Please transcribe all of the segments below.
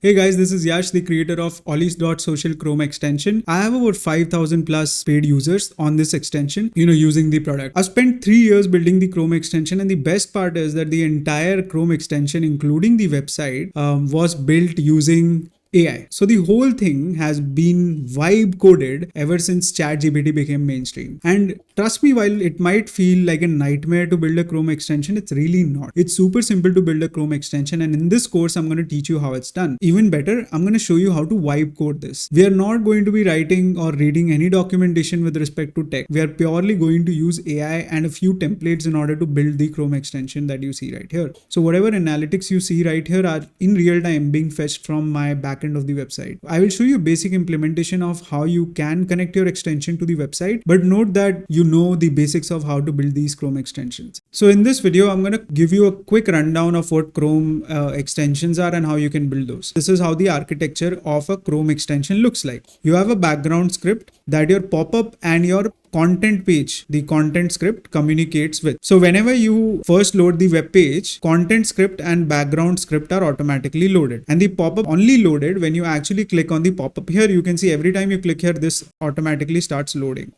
Hey guys, this is Yash, the creator of Ollies.social Chrome extension. I have over 5,000 plus paid users on this extension, using the product. I spent 3 years building the Chrome extension, and the best part is that the entire Chrome extension, including the website, was built using AI. So the whole thing has been vibe coded ever since ChatGPT became mainstream. And trust me, while it might feel like a nightmare to build a Chrome extension, it's really not. It's super simple to build a Chrome extension, and in this course, I'm going to teach you how it's done. Even better, I'm going to show you how to vibe code this. We are not going to be writing or reading any documentation with respect to tech. We are purely going to use AI and a few templates in order to build the Chrome extension that you see right here. So whatever analytics you see right here are in real time being fetched from my backend of the website. I will show you basic implementation of how you can connect your extension to the website, but note that you know the basics of how to build these Chrome extensions. So in this video, I'm going to give you a quick rundown of what Chrome extensions are and how you can build those. This is how the architecture of a Chrome extension looks like. You have a background script that your pop-up and your content page, the content script, communicates with. So whenever you first load the web page, content script and background script are automatically loaded, and the pop-up only loaded when you actually click on the pop-up. Here you can see every time you click here, this automatically starts loading.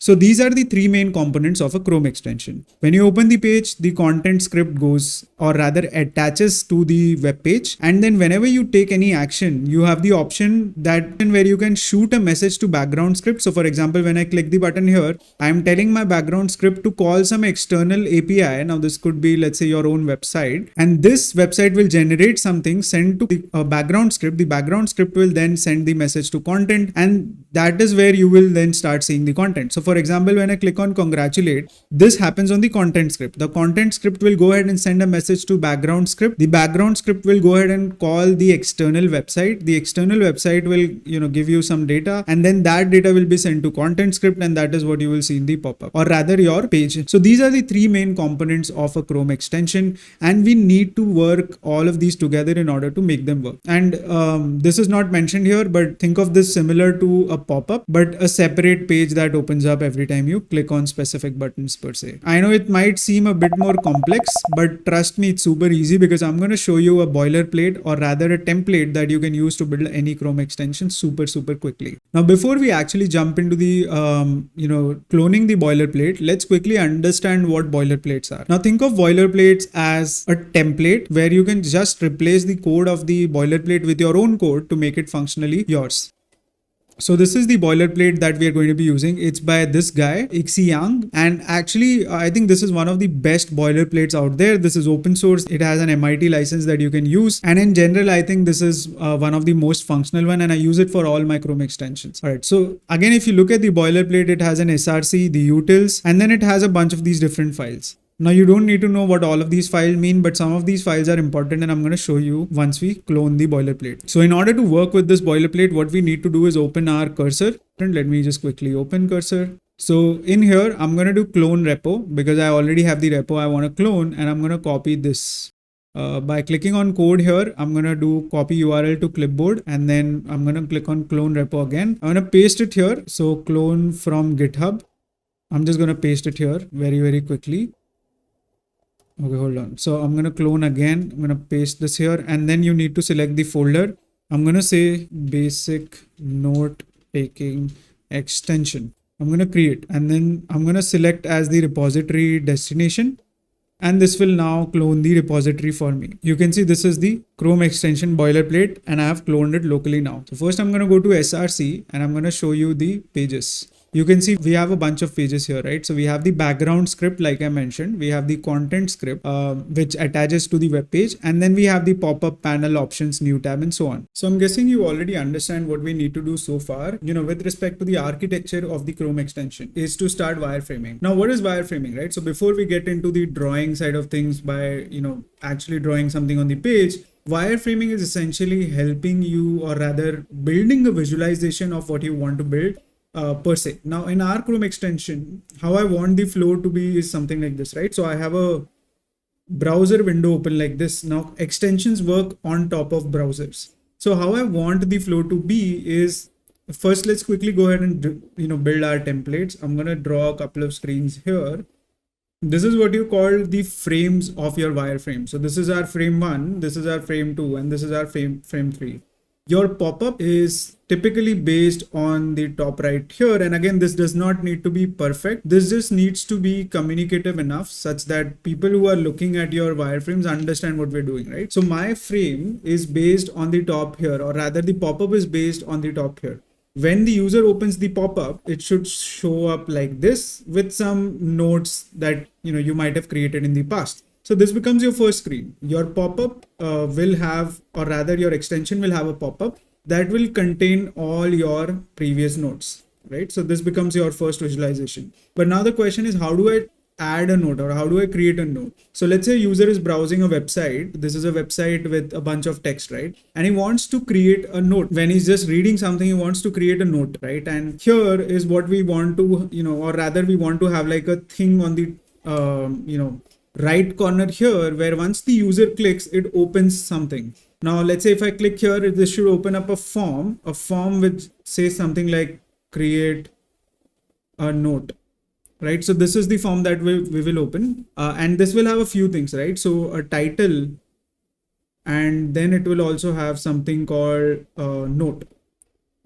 So these are the three main components of a Chrome extension. When you open the page, the content script goes, or rather attaches to the web page. And then whenever you take any action, you have the option that where you can shoot a message to background script. So for example, when I click the button here, I'm telling my background script to call some external API. Now this could be, let's say, your own website. And this website will generate something, send to the background script. The background script will then send the message to content. And that is where you will then start seeing the content. So for example, when I click on congratulate, this happens on the content script. The content script will go ahead and send a message to background script. The background script will go ahead and call the external website. The external website will, give you some data, and then that data will be sent to content script, and that is what you will see in the pop-up, or rather your page. So these are the three main components of a Chrome extension, and we need to work all of these together in order to make them work. And this is not mentioned here, but think of this similar to a pop-up, but a separate page that opens up every time you click on specific buttons per se. I know it might seem a bit more complex, but trust me, it's super easy because I'm going to show you a boilerplate, or rather a template that you can use to build any Chrome extension super quickly. Now, before we actually jump into the, cloning the boilerplate, let's quickly understand what boilerplates are. Now, think of boilerplates as a template where you can just replace the code of the boilerplate with your own code to make it functionally yours. So this is the boilerplate that we are going to be using. It's by this guy, Ixi Yang. And actually, I think this is one of the best boilerplates out there. This is open source. It has an MIT license that you can use. And in general, I think this is one of the most functional one, and I use it for all my Chrome extensions. All right. So again, if you look at the boilerplate, it has an SRC, the utils, and then it has a bunch of these different files. Now you don't need to know what all of these files mean, but some of these files are important, and I'm going to show you once we clone the boilerplate. So in order to work with this boilerplate, what we need to do is open our cursor. And let me just quickly open cursor. So in here, I'm going to do clone repo because I already have the repo I want to clone, and I'm going to copy this. By clicking on code here, I'm going to do copy URL to clipboard, and then I'm going to click on clone repo again. I'm going to paste it here. So clone from GitHub. I'm just going to paste it here very quickly. Okay, hold on. So I'm going to clone again. I'm going to paste this here, and then you need to select the folder. I'm going to say basic note taking extension. I'm going to create, and then I'm going to select as the repository destination, and this will now clone the repository for me. You can see this is the Chrome extension boilerplate, and I have cloned it locally now. So first I'm going to go to SRC, and I'm going to show you the pages. You can see we have a bunch of pages here, right? So we have the background script, like I mentioned. We have the content script, which attaches to the web page. And then we have the pop-up panel options, new tab, and so on. So I'm guessing you already understand what we need to do so far, with respect to the architecture of the Chrome extension, is to start wireframing. Now, what is wireframing, right? So before we get into the drawing side of things by, actually drawing something on the page, wireframing is essentially helping you, or rather building a visualization of what you want to build. Per se. Now in our Chrome extension, how I want the flow to be is something like this, right? So I have a browser window open like this. Now extensions work on top of browsers. So how I want the flow to be is, first let's quickly go ahead and build our templates. I'm going to draw a couple of screens here. This is what you call the frames of your wireframe. So this is our frame 1, this is our frame 2, and this is our frame 3. Your pop-up is typically based on the top right here. And again, this does not need to be perfect. This just needs to be communicative enough such that people who are looking at your wireframes understand what we're doing, right? So my frame is based on the top here, or rather the pop-up is based on the top here. When the user opens the pop-up, it should show up like this with some notes that you might have created in the past. So this becomes your first screen. Your pop-up will have, or rather your extension will have a pop-up that will contain all your previous notes, right? So this becomes your first visualization. But now the question is, how do I add a note, or how do I create a note? So let's say a user is browsing a website. This is a website with a bunch of text, right? And he wants to create a note. When he's just reading something, he wants to create a note, right? And here is what we want to, or rather we want to have like a thing on the, right corner here, where once the user clicks, it opens something. Now, let's say if I click here, this should open up a form which says something like create a note, right? So this is the form that we will open, and this will have a few things, right? So a title, and then it will also have something called note.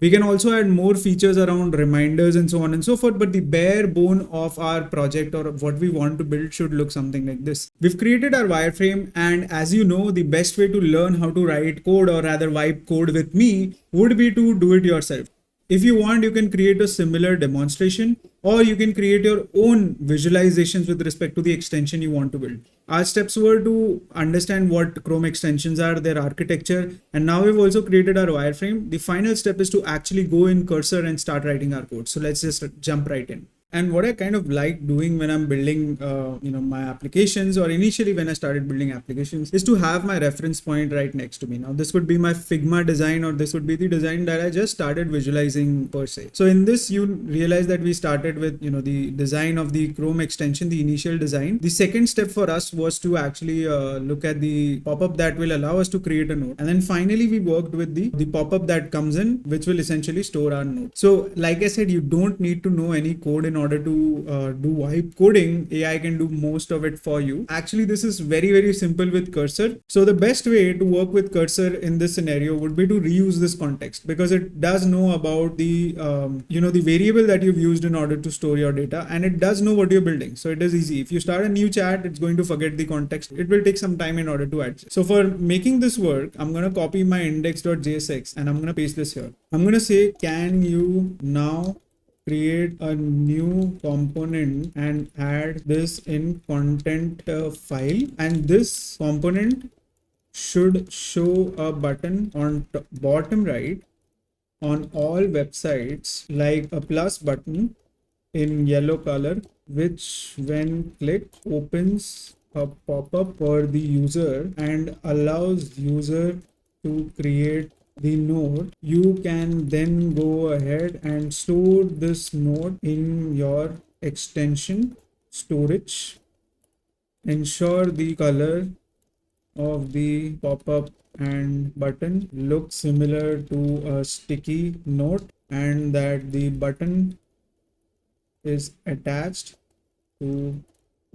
We can also add more features around reminders and so on and so forth, but the bare bone of our project or what we want to build should look something like this. We've created our wireframe, and as you know, the best way to learn how to write code, or rather wipe code with me, would be to do it yourself. If you want, you can create a similar demonstration, or you can create your own visualizations with respect to the extension you want to build. Our steps were to understand what Chrome extensions are, their architecture, and now we've also created our wireframe. The final step is to actually go in Cursor and start writing our code. So let's just jump right in. And what I kind of like doing when I'm building, my applications, or initially when I started building applications, is to have my reference point right next to me. Now, this would be my Figma design, or this would be the design that I just started visualizing per se. So in this, you realize that we started with, the design of the Chrome extension, the initial design. The second step for us was to actually look at the pop-up that will allow us to create a note. And then finally, we worked with the pop-up that comes in, which will essentially store our note. So like I said, you don't need to know any code in order to do wipe coding. AI can do most of it for you. Actually, this is very, very simple with Cursor. So the best way to work with Cursor in this scenario would be to reuse this context, because it does know about the, the variable that you've used in order to store your data, and it does know what you're building. So it is easy. If you start a new chat, it's going to forget the context. It will take some time in order to add. So for making this work, I'm going to copy my index.jsx and I'm going to paste this here. I'm going to say, can you now create a new component and add this in content file, and this component should show a button on bottom right on all websites, like a plus button in yellow color, which when clicked opens a pop-up for the user and allows user to create the node. You can then go ahead and store this node in your extension storage. Ensure the color of the pop-up and button looks similar to a sticky note, and that the button is attached to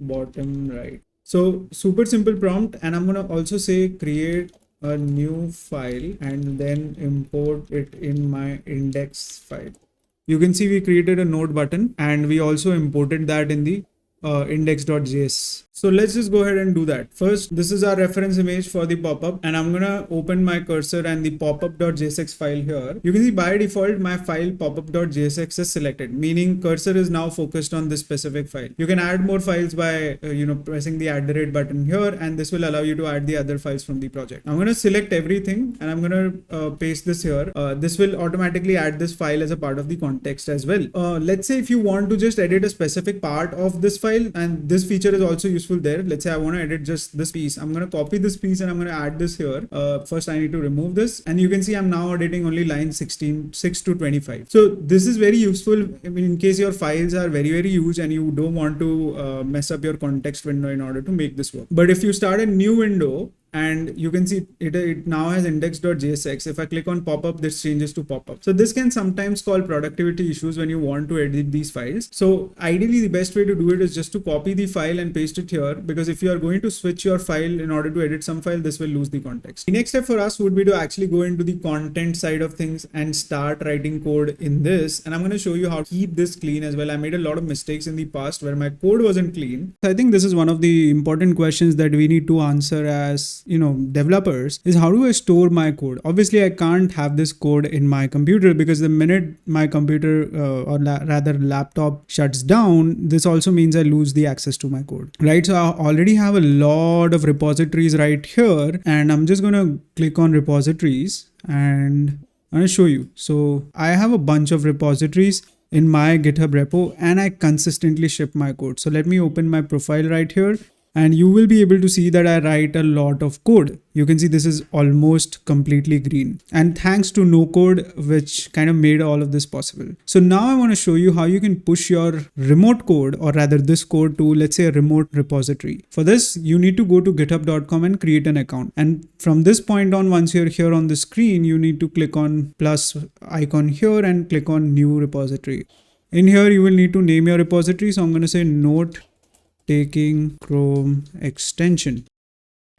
bottom right. So super simple prompt, and I'm gonna also say create a new file and then import it in my index file. You can see we created a node button and we also imported that in the index.js. So let's just go ahead and do that. First, this is our reference image for the pop-up, and I'm gonna open my cursor and the popup.jsx file here. You can see by default my file popup.jsx is selected, meaning cursor is now focused on this specific file. You can add more files by pressing the @ button here, and this will allow you to add the other files from the project. I'm gonna select everything and I'm gonna paste this here. This will automatically add this file as a part of the context as well. Let's say if you want to just edit a specific part of this file, and this feature is also useful there. Let's say I want to edit just this piece. I'm going to copy this piece and I'm going to add this here. First I need to remove this, and you can see I'm now editing only line 6 to 25. So this is very useful in case your files are very, very huge and you don't want to mess up your context window in order to make this work. But if you start a new window and you can see it now has index.jsx. If I click on pop-up, this changes to pop-up. So this can sometimes cause productivity issues when you want to edit these files. So ideally, the best way to do it is just to copy the file and paste it here, because if you are going to switch your file in order to edit some file, this will lose the context. The next step for us would be to actually go into the content side of things and start writing code in this. And I'm going to show you how to keep this clean as well. I made a lot of mistakes in the past where my code wasn't clean. I think this is one of the important questions that we need to answer as, developers, is how do I store my code? Obviously, I can't have this code in my computer, because the minute my computer or rather laptop shuts down, this also means I lose the access to my code, right? So I already have a lot of repositories right here, and I'm just going to click on repositories and I'm going to show you. So I have a bunch of repositories in my GitHub repo, and I consistently ship my code. So let me open my profile right here, and you will be able to see that I write a lot of code. You can see this is almost completely green, and thanks to no code, which kind of made all of this possible. So now I want to show you how you can push your remote code, or rather this code, to, let's say, a remote repository. For this, you need to go to github.com and create an account. And from this point on, once you're here on the screen, you need to click on plus icon here and click on new repository. In here, you will need to name your repository. So I'm going to say note taking Chrome extension.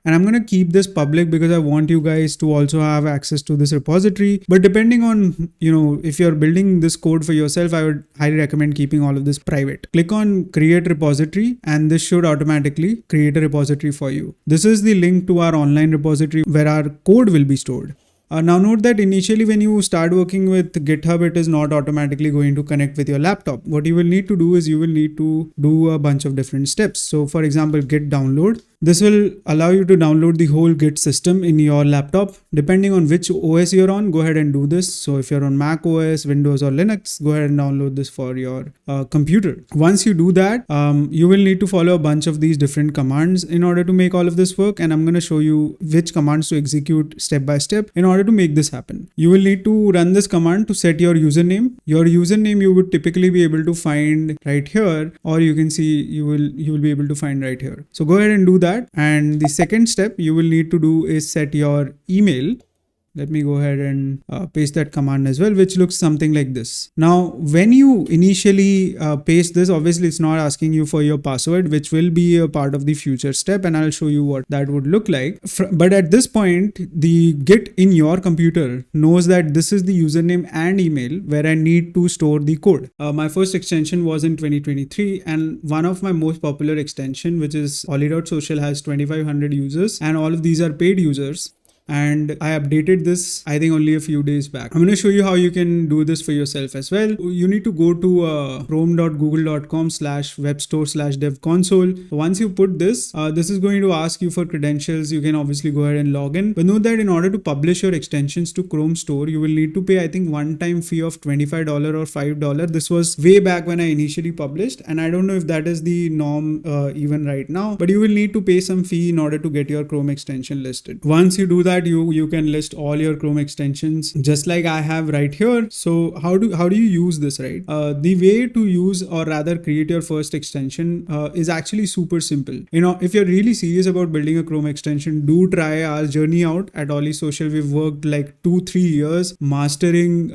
And I'm going to keep this public because I want you guys to also have access to this repository. But depending on, if you're building this code for yourself, I would highly recommend keeping all of this private. Click on create repository, and this should automatically create a repository for you. This is the link to our online repository where our code will be stored. Now note that initially when you start working with GitHub, it is not automatically going to connect with your laptop. What you will need to do is you will need to do a bunch of different steps. So for example, git download. This will allow you to download the whole Git system in your laptop. Depending on which OS you're on, go ahead and do this. So if you're on Mac OS, Windows or Linux, go ahead and download this for your computer. Once you do that, you will need to follow a bunch of these different commands in order to make all of this work. And I'm going to show you which commands to execute step by step in order to make this happen. You will need to run this command to set your username. Your username you would typically be able to find right here, or you can see you will be able to find right here. So go ahead and do that. And the second step you will need to do is set your email. Let me go ahead and paste that command as well, which looks something like this. Now, when you initially paste this, obviously it's not asking you for your password, which will be a part of the future step, and I'll show you what that would look like. But at this point, the Git in your computer knows that this is the username and email where I need to store the code. My first extension was in 2023, and one of my most popular extension, which is Oli.social, has 2,500 users, and all of these are paid users. And I updated this, I think, only a few days back. I'm going to show you how you can do this for yourself as well. You need to go to chrome.google.com/webstore/devconsole. Once you put this, this is going to ask you for credentials. You can obviously go ahead and log in. But note that in order to publish your extensions to Chrome Store, you will need to pay, I think, one-time fee of $25 or $5. This was way back when I initially published, and I don't know if that is the norm even right now. But you will need to pay some fee in order to get your Chrome extension listed. Once you do that, you can list all your Chrome extensions just like I have right here. So how do you use this, right? The way to use, or rather create, your first extension is actually super simple. If you're really serious about building a Chrome extension, do try our journey out at Oli Social. We've worked like 2-3 years mastering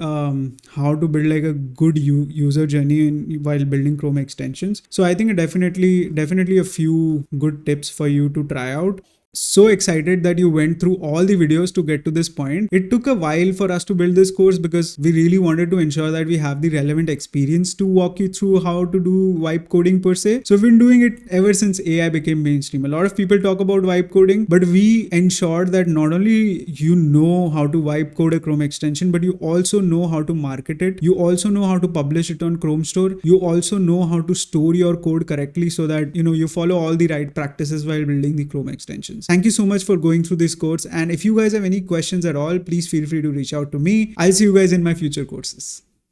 how to build like a good user journey while building Chrome extensions. So I think definitely a few good tips for you to try out. So excited that you went through all the videos to get to this point. It took a while for us to build this course because we really wanted to ensure that we have the relevant experience to walk you through how to do vibe coding per se. So we've been doing it ever since AI became mainstream. A lot of people talk about vibe coding, but we ensured that not only you know how to vibe code a Chrome extension, but you also know how to market it. You also know how to publish it on Chrome Store. You also know how to store your code correctly so that you follow all the right practices while building the Chrome extensions. Thank you so much for going through this course. And if you guys have any questions at all, please feel free to reach out to me. I'll see you guys in my future courses.